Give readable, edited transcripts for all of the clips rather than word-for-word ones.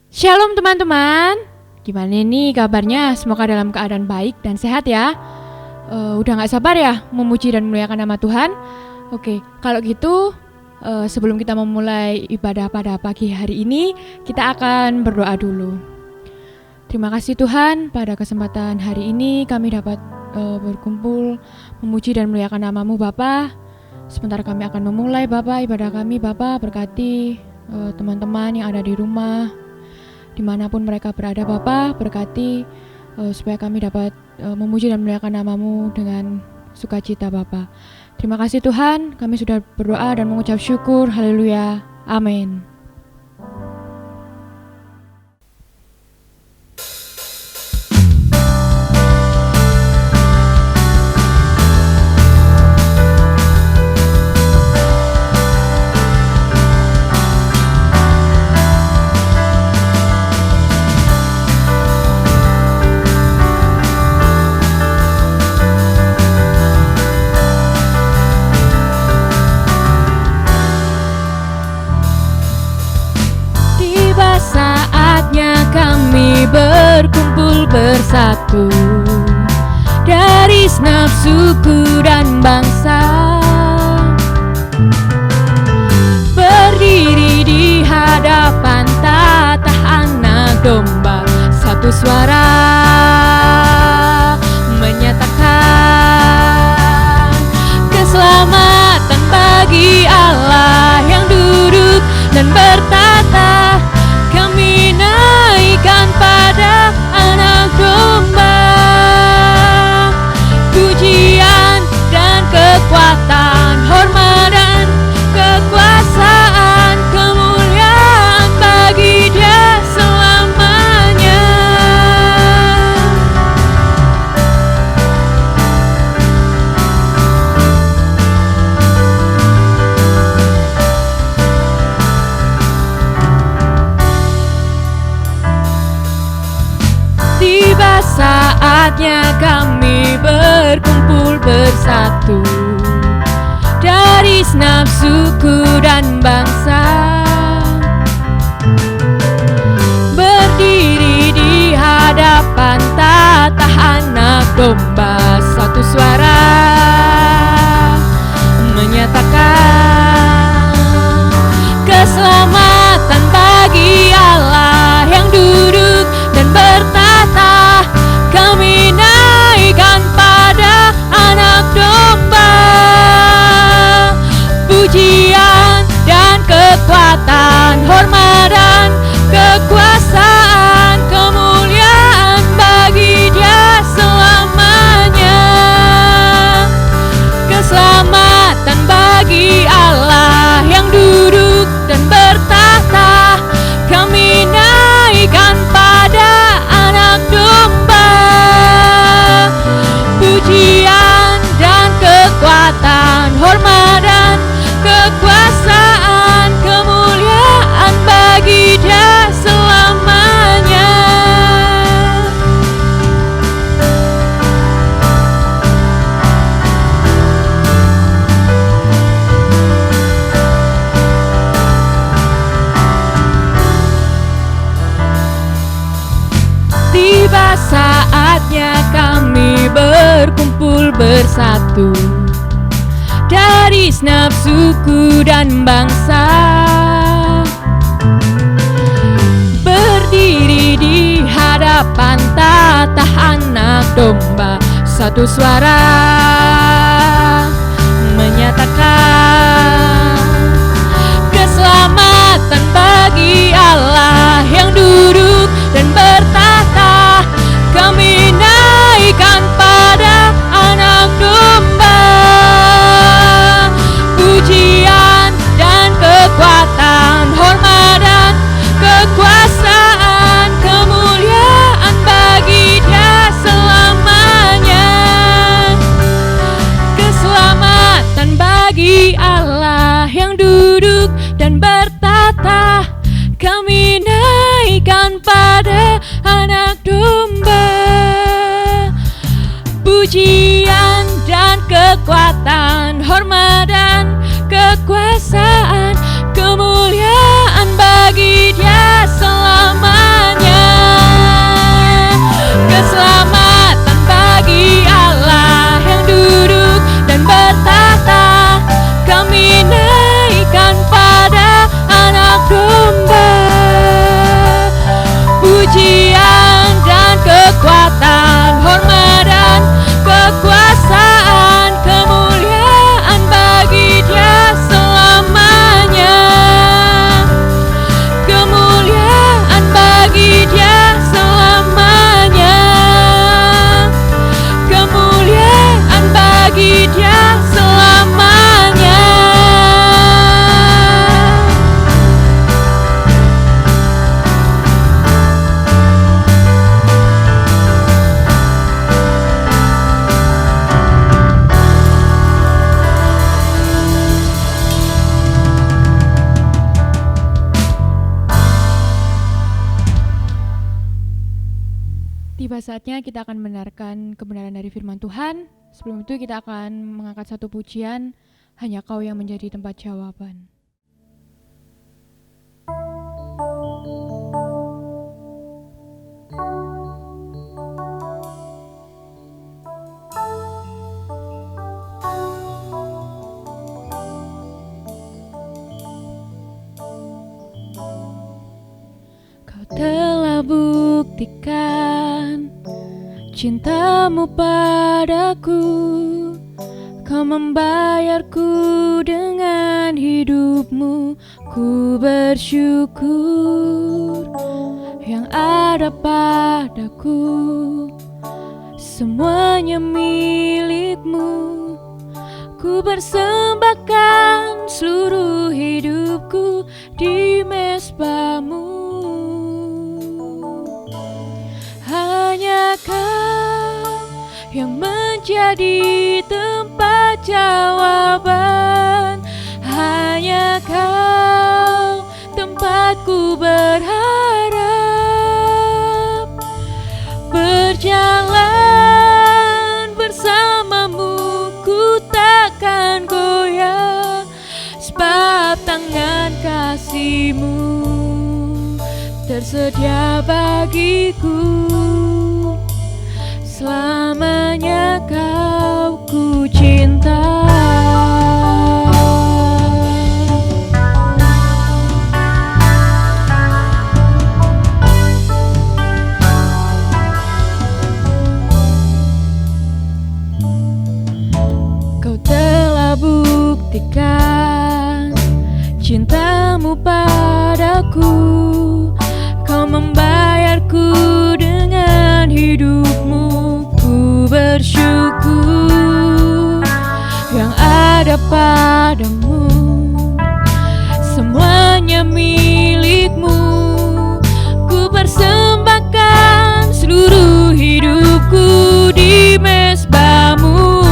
Shalom teman-teman, gimana nih kabarnya? Semoga dalam keadaan baik dan sehat ya. Udah gak sabar ya memuji dan memuliakan nama Tuhan? Oke, kalau gitu sebelum kita memulai ibadah pada pagi hari ini, kita akan berdoa dulu. Terima kasih Tuhan, pada kesempatan hari ini kami dapat berkumpul memuji dan memuliakan nama-Mu Bapa. Sebentar kami akan memulai Bapa ibadah kami. Bapa, berkati teman-teman yang ada di rumah, dimanapun mereka berada Bapa, berkati supaya kami dapat memuji dan memuliakan nama-Mu dengan sukacita Bapa. Terima kasih Tuhan, kami sudah berdoa dan mengucap syukur. Haleluya, amin. Berkumpul bersatu dari segenap suku dan bangsa, berdiri di hadapan tata anak domba, satu suara menyatakan keselamatan bagi Allah yang duduk dan bertata. Kami naikkan pada anak domba pujian dan kekuatan, hormat dan kekuasaan, kemuliaan bagi Dia selamanya. Tiba saatnya kami berkumpul bersatu dari segenap suku dan bangsa, berdiri di hadapan tata anak domba, satu suara menyatakan keselamatan bagi Allah yang duduk dan bertata. Kami naikkan pada anak domba pujian dan kekuatan, hormat dan kekuasaan, kemuliaan bagi Dia selamanya. Keselamatan bagi Allah yang duduk dan bertata. Kami naikkan pada anak domba pujian dan kekuatan, hormat dan kekuasaan, kemuliaan bagi Dia selamanya. Tiba saatnya kami berkumpul bersatu dari segenap suku dan bangsa, berdiri di hadapan tata anak domba, satu suara menyatakan keselamatan bagi Allah yang duduk dan bertata. Kami naikkan pada anak domba pujian dan kekuatan, hormat dan kekuasaan, kemuliaan bagi Dia selamanya. Keselamatan bagi Allah yang duduk dan bertata. Kami naikkan pada anak domba pujian dan kekuatan, hormat dan kekuasaan, kemuliaan bagi Dia selamanya. tiba saatnya kita akan mendengarkan kebenaran dari firman Tuhan. Sebelum itu kita akan mengangkat satu pujian, Hanya Kau yang menjadi tempat jawaban. Kau telah buktikan cintamu padaku, Kau membayarku dengan hidupmu. Ku bersyukur yang ada padaku, semuanya milikmu. Ku persembahkan seluruh hidupku di mezbamu. Hanya Kau yang menjadi tempat jawaban. Hanya Kau tempatku berharap. Berjalan bersamamu ku takkan goyah, sebab tangan kasih-Mu tersedia bagiku. Selamanya Kau ku cinta. Kau telah buktikan cintamu padaku, Kau membayarku dengan hidupmu. Ku bersyukur yang ada padamu, semuanya milikmu. Ku persembahkan seluruh hidupku di mezbamu.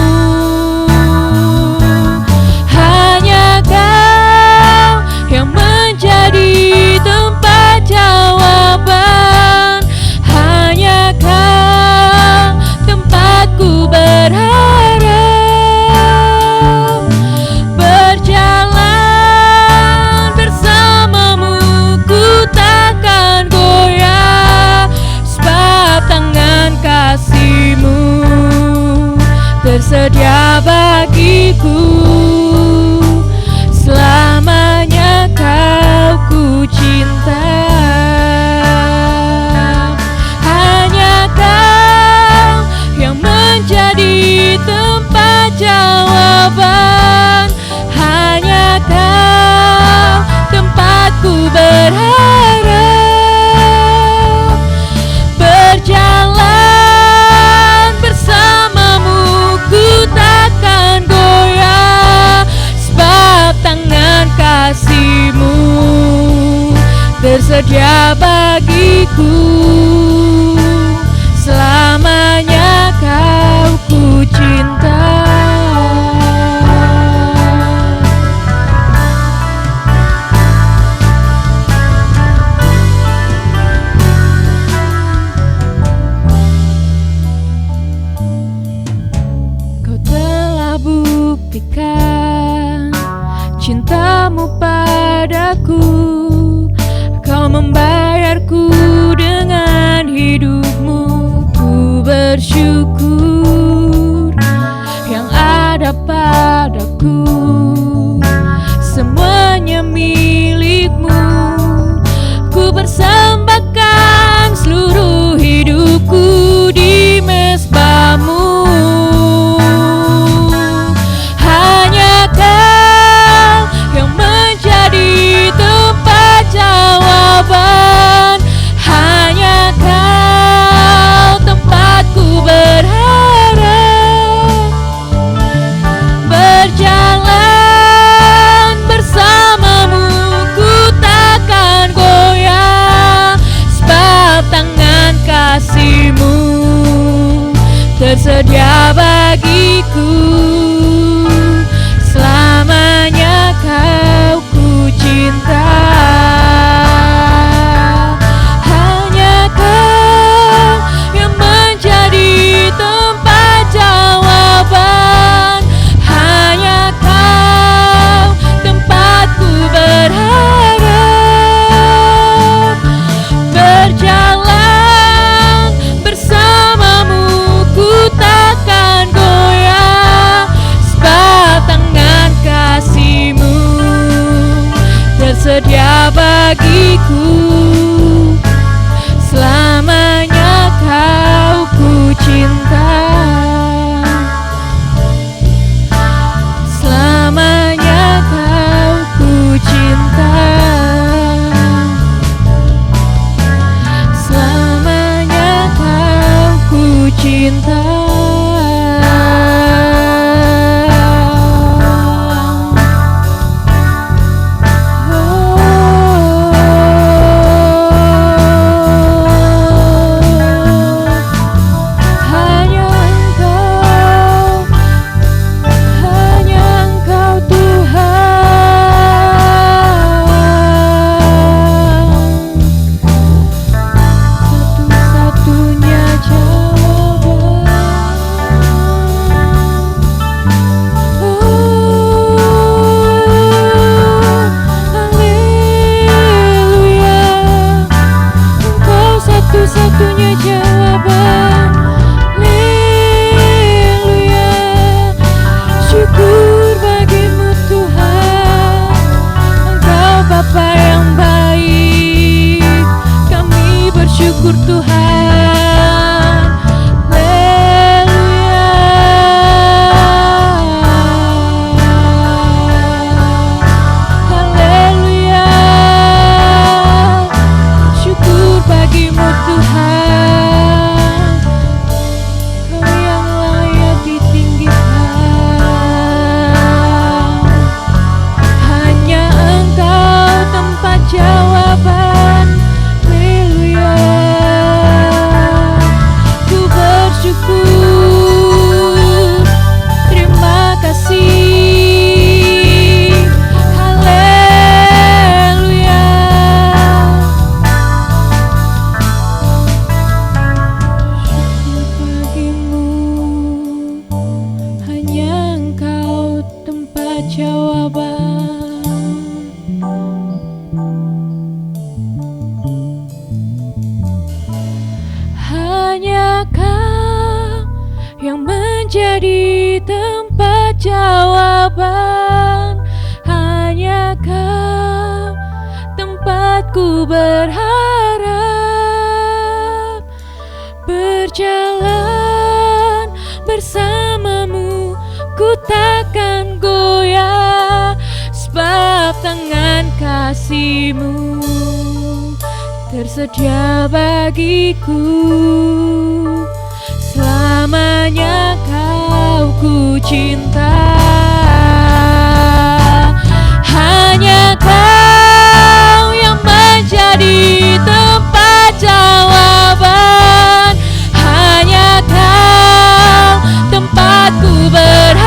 Hanya Kau yang menjadi tempat jawaban. Hanya Kau tempatku berharap. Berjalan bersamamu ku takkan goyah, sebab tangan kasih-Mu tersedia bagiku. Selamanya Kau ku cinta. Hanya Kau yang menjadi tempat jawaban. Hanya Kau tempatku berharap. Berjalan bersamamu ku takkan goyah, sebab tangan kasih-Mu tersedia bagiku. Selamanya Kau ku cinta. Kau telah buktikan cintamu padaku, Kau membayarku dengan hidupmu. Ku bersyukur yang ada padaku, semuanya milikmu. Ku persembahkan seluruh hidupku di mezbamu. Hanya Kau yang menjadi tempat jawaban. Hanya Kau tempatku berharap. Berjalan bersamamu ku takkan goyah, sebab tangan kasih-Mu tersedia bagiku. Selamanya Kau ku cinta. Hanya Kau yang tersedia bagiku. Selamanya kau ku cinta, selamanya kau ku cinta, selamanya kau ku cinta. Satu-satunya jawaban. Haleluya, syukur bagimu Tuhan. Engkau Bapa yang baik, kami bersyukur Tuhan. Haleluya, haleluya, syukur bagimu Tuhan, Kau yang layak ditinggikan. Hanya Engkau tempat jawaban. Haleluya, ku bersyukur, terima kasih. Haleluya, hanya Engkau tempat jawaban. Hanya Kau yang menjadi tempat jawaban. Hanya Kau tempatku berharap. Berjalan bersamamu, ku takkan goyah, sebab tangan kasih-Mu tersedia bagiku. Selamanya Kau ku cinta, hanya Kau yang menjadi tempat jawaban. Hanya Kau tempatku berharap.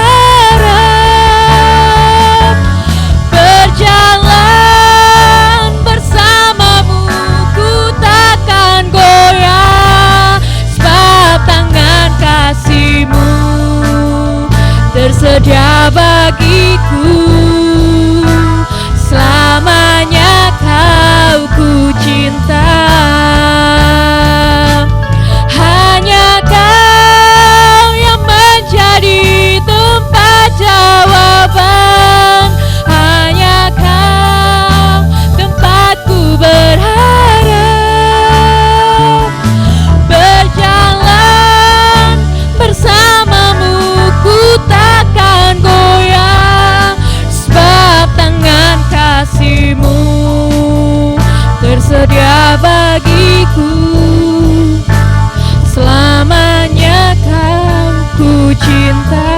Berjalan bersamamu, ku takkan goyah, sebab tangan kasih-Mu tersedia bagiku. Selamanya Kau ku cinta, hanya Kau yang menjadi tempat jawaban. Hanya Kau tempatku berharap. Berjalan bersamamu, ku takkan goyah, sebab tangan kasih-Mu tersedia bagiku. Selamanya Kau ku cinta,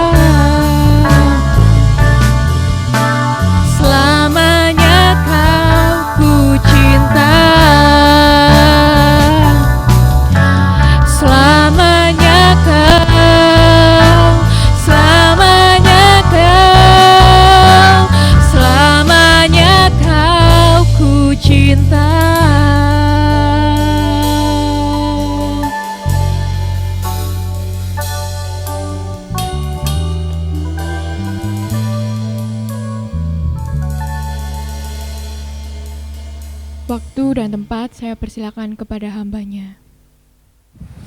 selamanya Kau ku cinta, selamanya Kau, selamanya Kau, selamanya Kau ku cinta. Waktu dan tempat saya persilakan kepada hambanya.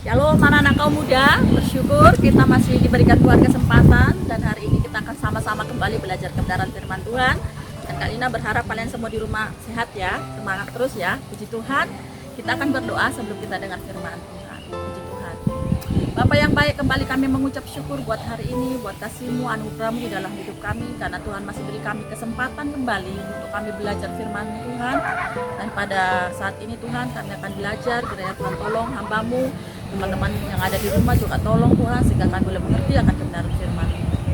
Shalom anak-anak kaum muda, bersyukur kita masih diberikan Tuhan kesempatan dan hari ini kita akan sama-sama kembali belajar kebenaran firman Tuhan. Dan Kak Lina berharap kalian semua di rumah sehat ya, semangat terus ya. Puji Tuhan. Kita akan berdoa sebelum kita dengar firman Tuhan. Puji Tuhan. Bapak yang baik, kembali kami mengucap syukur buat hari ini, buat kasih-Mu, anugerah-Mu di dalam hidup kami, karena Tuhan masih beri kami kesempatan kembali untuk kami belajar firman Tuhan. Dan pada saat ini Tuhan, kami akan belajar, kiranya Tuhan tolong hamba-Mu, teman-teman yang ada di rumah juga tolong Tuhan, sehingga kami boleh mengerti akan kebenaran firman.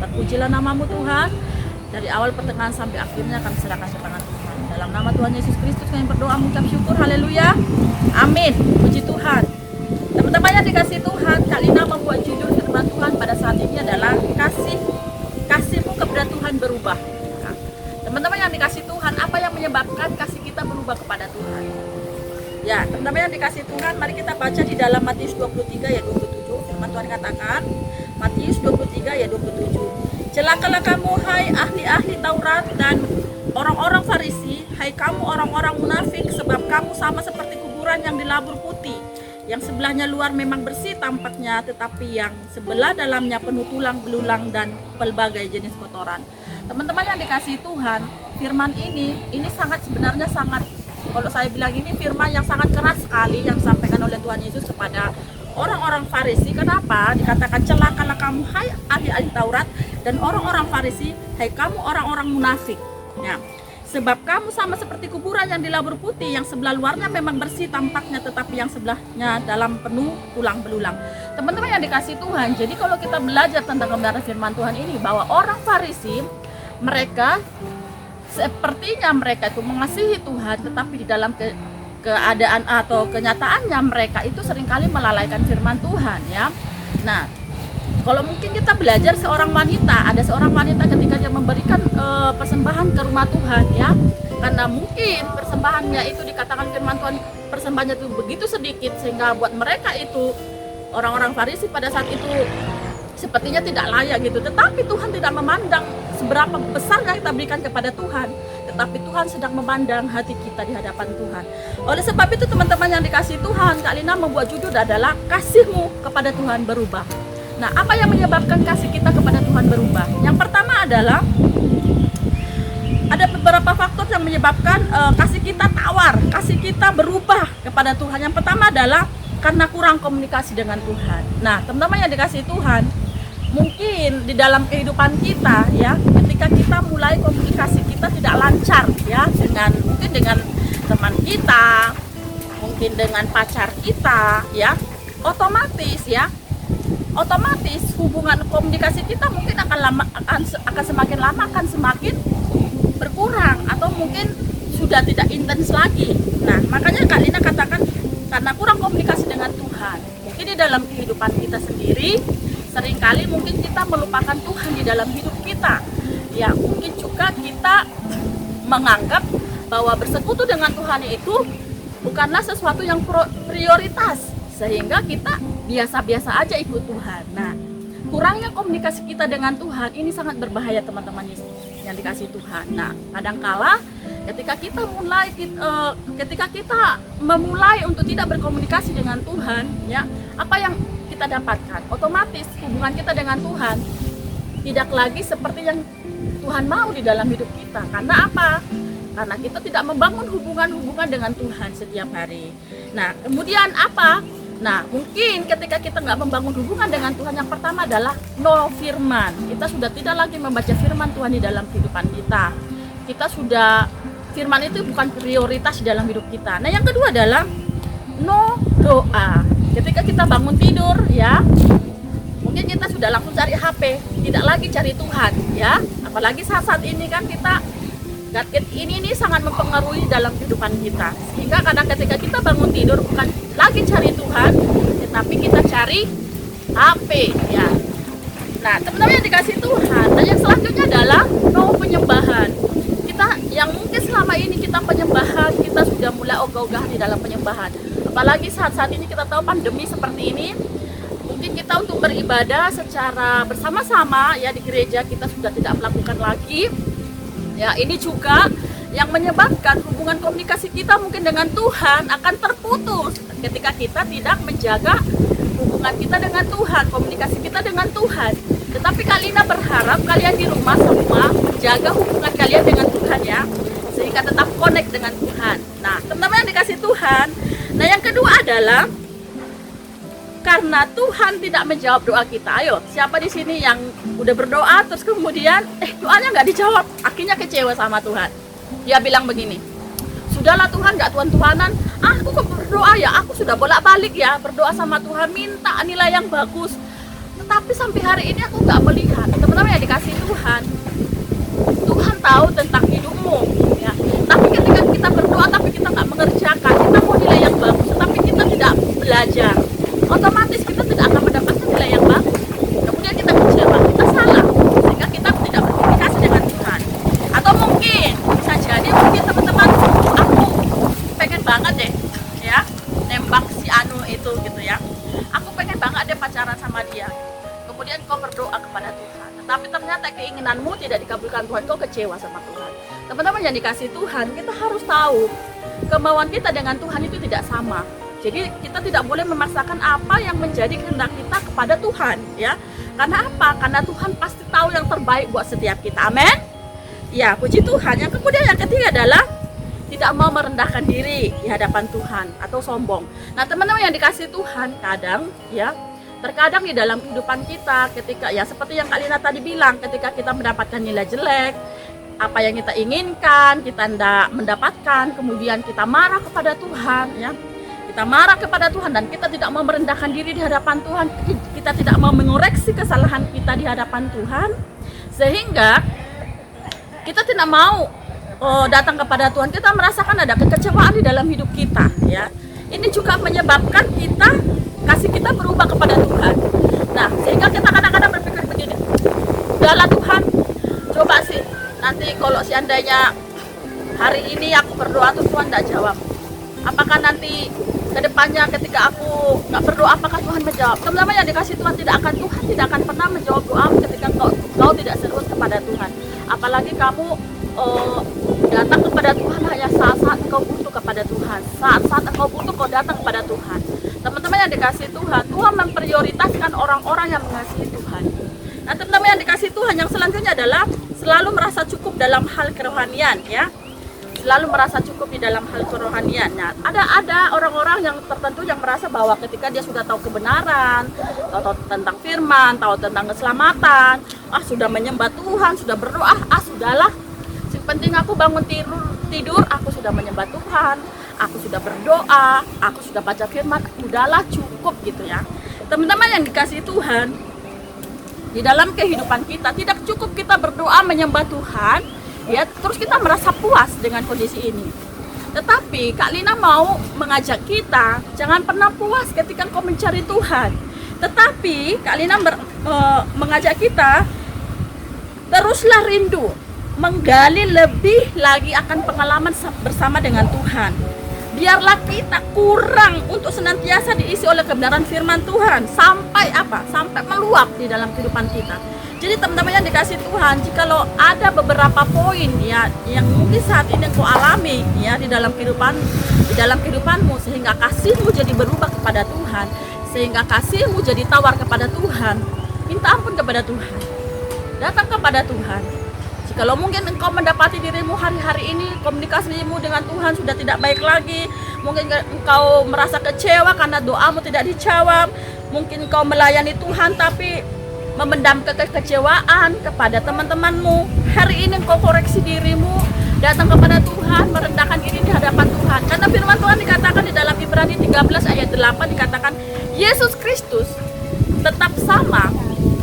Terpujilah nama-Mu Tuhan, dari awal pertengahan sampai akhirnya kami serahkan ke tangan Tuhan. Dalam nama Tuhan Yesus Kristus kami berdoa mengucap syukur, haleluya, amin, puji Tuhan. Teman-teman yang dikasih Tuhan, Kak Lina membuat judul firman Tuhan pada saat ini adalah kasih-kasihmu kepada Tuhan berubah. Nah, teman-teman yang dikasih Tuhan, apa yang menyebabkan kasih kita berubah kepada Tuhan? Ya, teman-teman yang dikasih Tuhan, mari kita baca di dalam Matius 23 ayat 27. Firman Tuhan katakan, Matius 23 ayat 27. Celakalah kamu hai ahli-ahli Taurat dan orang-orang Farisi, hai kamu orang-orang munafik, sebab kamu sama seperti kuburan yang dilabur putih, yang sebelahnya luar memang bersih tampaknya, tetapi yang sebelah dalamnya penuh tulang belulang dan pelbagai jenis kotoran. Teman-teman yang dikasihi Tuhan, firman ini sebenarnya sangat, kalau saya bilang ini firman yang sangat keras sekali yang disampaikan oleh Tuhan Yesus kepada orang-orang Farisi. Kenapa? Dikatakan celakalah kamu hai ahli-ahli Taurat dan orang-orang Farisi, hai kamu orang-orang munafik. Ya. Sebab kamu sama seperti kuburan yang dilabur putih, yang sebelah luarnya memang bersih tampaknya, tetapi yang sebelahnya dalam penuh tulang belulang. Teman-teman yang dikasih Tuhan, jadi kalau kita belajar tentang kebenaran firman Tuhan ini, bahwa orang Farisi, mereka sepertinya mereka itu mengasihi Tuhan, tetapi di dalam keadaan atau kenyataannya mereka itu seringkali melalaikan firman Tuhan ya. Nah, kalau mungkin kita belajar ada seorang wanita ketika dia memberikan persembahan ke rumah Tuhan ya, karena mungkin persembahannya itu dikatakan firman Tuhan, persembahannya itu begitu sedikit sehingga buat mereka itu orang-orang Farisi pada saat itu sepertinya tidak layak gitu. Tetapi Tuhan tidak memandang seberapa besar yang kita berikan kepada Tuhan, tetapi Tuhan sedang memandang hati kita di hadapan Tuhan. Oleh sebab itu teman-teman yang dikasih Tuhan, Kak Lina membuat judul adalah kasihmu kepada Tuhan berubah. Nah, apa yang menyebabkan kasih kita kepada Tuhan berubah? Yang pertama adalah ada beberapa faktor yang menyebabkan kasih kita tawar, kasih kita berubah kepada Tuhan. Yang pertama adalah karena kurang komunikasi dengan Tuhan. Nah, teman-teman yang dikasih Tuhan, mungkin di dalam kehidupan kita ya, ketika kita mulai komunikasi kita tidak lancar ya, mungkin dengan teman kita, mungkin dengan pacar kita ya, otomatis hubungan komunikasi kita mungkin akan semakin lama akan semakin berkurang atau mungkin sudah tidak intens lagi. Nah, makanya Kak Lina katakan karena kurang komunikasi dengan Tuhan. Mungkin di dalam kehidupan kita sendiri seringkali mungkin kita melupakan Tuhan di dalam hidup kita. Ya, mungkin juga kita menganggap bahwa bersekutu dengan Tuhan itu bukanlah sesuatu yang prioritas, sehingga kita biasa-biasa aja ikut Tuhan. Nah, kurangnya komunikasi kita dengan Tuhan ini sangat berbahaya teman-teman yang dikasih Tuhan. Nah, kadangkala ketika kita memulai untuk tidak berkomunikasi dengan Tuhan, ya, apa yang kita dapatkan? Otomatis hubungan kita dengan Tuhan tidak lagi seperti yang Tuhan mau di dalam hidup kita. Karena apa? Karena kita tidak membangun hubungan dengan Tuhan setiap hari. Nah, kemudian apa? Nah, mungkin ketika kita nggak membangun hubungan dengan Tuhan, yang pertama adalah no firman. Kita sudah tidak lagi membaca firman Tuhan di dalam kehidupan kita. Firman itu bukan prioritas di dalam hidup kita. Nah, yang kedua adalah no doa. Ketika kita bangun tidur, ya, mungkin kita sudah langsung cari HP, tidak lagi cari Tuhan, ya. Apalagi saat ini kan gadget ini sangat mempengaruhi dalam kehidupan kita. Sehingga kadang ketika kita bangun tidur bukan lagi cari Tuhan, tetapi kita cari HP ya. Nah, teman-teman yang dikasih Tuhan, dan yang selanjutnya adalah no penyembahan. Kita yang mungkin selama ini kita penyembahan, kita sudah mulai ogah-ogahan di dalam penyembahan. Apalagi saat-saat ini kita tahu pandemi seperti ini, mungkin kita untuk beribadah secara bersama-sama ya di gereja kita sudah tidak melakukan lagi. Ya, ini juga yang menyebabkan hubungan komunikasi kita mungkin dengan Tuhan akan terputus ketika kita tidak menjaga hubungan kita dengan Tuhan, komunikasi kita dengan Tuhan. Tetapi Kak Lina berharap kalian di rumah semua menjaga hubungan kalian dengan Tuhan ya, sehingga tetap connect dengan Tuhan. Nah, teman-teman yang dikasih Tuhan, nah yang kedua adalah karena Tuhan tidak menjawab doa kita. Ayo, siapa di sini yang udah berdoa terus kemudian doanya nggak dijawab, akhirnya kecewa sama Tuhan. Dia bilang begini, sudahlah Tuhan, nggak Tuhan-Tuhanan, aku kok berdoa ya, aku sudah bolak-balik ya berdoa sama Tuhan, minta nilai yang bagus, tetapi sampai hari ini aku nggak melihat. Teman-teman yang dikasih Tuhan, Tuhan tahu tentang hidupmu ya. Tapi ketika kita berdoa tapi kita nggak mengerjakan, kita mau nilai yang bagus tapi kita tidak belajar, otomatis kita tidak akan mendapatkan nilai yang bagus. Kemudian kita kecewa, kita salah, sehingga kita tidak berkomunikasi dengan Tuhan. Atau mungkin bisa jadi mungkin teman-teman, aku pengen banget deh ya nembak si Anu itu gitu ya, aku pengen banget deh pacaran sama dia. Kemudian kau berdoa kepada Tuhan, tetapi ternyata keinginanmu tidak dikabulkan Tuhan, kau kecewa sama Tuhan. Teman-teman yang dikasih Tuhan, kita harus tahu kemauan kita dengan Tuhan itu tidak sama. Jadi kita tidak boleh memaksakan apa yang menjadi kehendak kita kepada Tuhan ya. Karena apa? Karena Tuhan pasti tahu yang terbaik buat setiap kita. Amin. Ya, puji Tuhan. Yang kemudian yang ketiga adalah tidak mau merendahkan diri di hadapan Tuhan atau sombong. Nah, teman-teman yang dikasih Tuhan, kadang ya, terkadang di dalam kehidupan kita ketika ya seperti yang Kak Lina tadi bilang, ketika kita mendapatkan nilai jelek, apa yang kita inginkan kita tidak mendapatkan, kemudian kita marah kepada Tuhan ya. Kita marah kepada Tuhan dan kita tidak mau merendahkan diri di hadapan Tuhan, kita tidak mau mengoreksi kesalahan kita di hadapan Tuhan, sehingga kita tidak mau datang kepada Tuhan. Kita merasakan ada kekecewaan di dalam hidup kita ya. Ini juga menyebabkan kasih kita berubah kepada Tuhan. Nah, sehingga kita kadang-kadang berpikir begini, udahlah Tuhan, coba sih nanti kalau seandainya hari ini aku berdoa tuh Tuhan tidak jawab, apakah nanti kedepannya ketika aku nggak berdoa apakah Tuhan menjawab? Teman-teman yang dikasih Tuhan, Tuhan tidak akan pernah menjawab doa ketika kau tidak serius kepada Tuhan. Apalagi kamu datang kepada Tuhan hanya saat-saat engkau butuh kepada Tuhan, saat-saat engkau butuh kau datang kepada Tuhan. Teman-teman yang dikasih Tuhan, Tuhan memprioritaskan orang-orang yang mengasihi Tuhan. Nah, teman-teman yang dikasih Tuhan, yang selanjutnya adalah selalu merasa cukup dalam hal kerohanian ya. Selalu merasa cukup di dalam hal kerohanian. Nah, ada orang-orang yang tertentu yang merasa bahwa ketika dia sudah tahu kebenaran, tahu tentang firman, tahu tentang keselamatan, sudah menyembah Tuhan, sudah berdoa, sudahlah. Yang penting aku bangun tidur, aku sudah menyembah Tuhan, aku sudah berdoa, aku sudah baca firman, udahlah cukup gitu ya. Teman-teman yang dikasih Tuhan, di dalam kehidupan kita tidak cukup kita berdoa menyembah Tuhan ya, terus kita merasa puas dengan kondisi ini. Tetapi Kak Lina mau mengajak kita, jangan pernah puas ketika kau mencari Tuhan. Tetapi Kak Lina mengajak kita, teruslah rindu, menggali lebih lagi akan pengalaman bersama dengan Tuhan. Biarlah kita kurang untuk senantiasa diisi oleh kebenaran firman Tuhan sampai apa? Sampai meluap di dalam kehidupan kita. Jadi teman-teman yang dikasih Tuhan, jikalau ada beberapa poin ya yang mungkin saat ini kau alami ya di dalam kehidupanmu, sehingga kasihmu jadi berubah kepada Tuhan, sehingga kasihmu jadi tawar kepada Tuhan, minta ampun kepada Tuhan, datang kepada Tuhan. Jikalau mungkin engkau mendapati dirimu hari-hari ini komunikasimu dengan Tuhan sudah tidak baik lagi, mungkin engkau merasa kecewa karena doamu tidak dijawab, mungkin engkau melayani Tuhan tapi memendam kekecewaan kepada teman-temanmu. Hari ini engkau koreksi dirimu, datang kepada Tuhan, merendahkan diri di hadapan Tuhan. Karena firman Tuhan dikatakan di dalam Ibrani 13 ayat 8 dikatakan Yesus Kristus tetap sama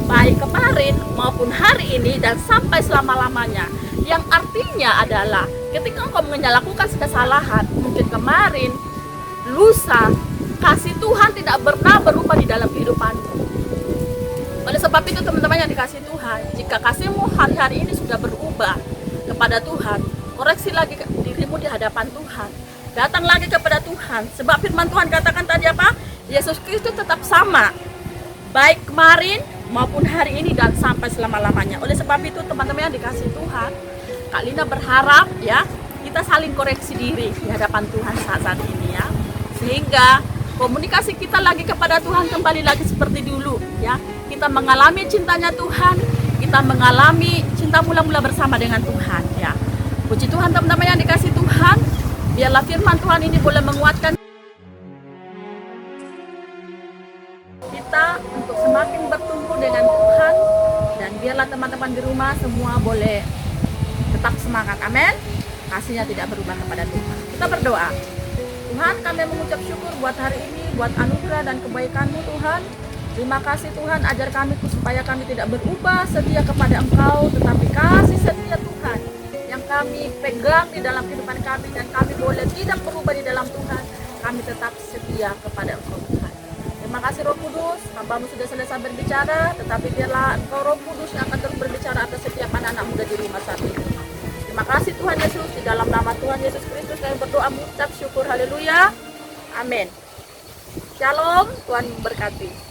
baik kemarin maupun hari ini dan sampai selama-lamanya. Yang artinya adalah ketika engkau melakukan kesalahan, mungkin kemarin, lusa, kasih Tuhan tidak pernah berubah di dalam kehidupanmu. Oleh sebab itu teman-teman yang dikasih Tuhan, jika kasihmu hari-hari ini sudah berubah kepada Tuhan, koreksi lagi dirimu di hadapan Tuhan, datang lagi kepada Tuhan. Sebab firman Tuhan katakan tadi apa? Yesus Kristus tetap sama baik kemarin maupun hari ini dan sampai selama-lamanya. Oleh sebab itu teman-teman yang dikasih Tuhan, Kak Lina berharap ya kita saling koreksi diri di hadapan Tuhan saat ini ya, sehingga komunikasi kita lagi kepada Tuhan kembali lagi seperti dulu ya. kita mengalami cintanya Tuhan, kita mengalami cinta mula-mula bersama dengan Tuhan ya. Puji Tuhan teman-teman yang dikasih Tuhan, biarlah firman Tuhan ini boleh menguatkan kita untuk semakin bertumbuh dengan Tuhan, dan biarlah teman-teman di rumah semua boleh tetap semangat. Amin. Kasihnya tidak berubah kepada Tuhan. Kita berdoa. Tuhan, kami mengucap syukur buat hari ini, buat anugerah dan kebaikan-Mu Tuhan. Terima kasih Tuhan, ajar kami supaya kami tidak berubah setia kepada Engkau, tetapi kasih setia Tuhan yang kami pegang di dalam kehidupan kami, dan kami boleh tidak berubah di dalam Tuhan. Kami tetap setia kepada Engkau Tuhan. Terima kasih Roh Kudus, hamba-Mu sudah selesai berbicara, tetapi biarlah Engkau Roh Kudus yang akan terus berbicara atas setiap anak-anak muda di rumah saat ini. Terima kasih Tuhan Yesus, di dalam nama Tuhan Yesus Kristus kami berdoa mengucap syukur, haleluya, amin. Shalom, Tuhan memberkati.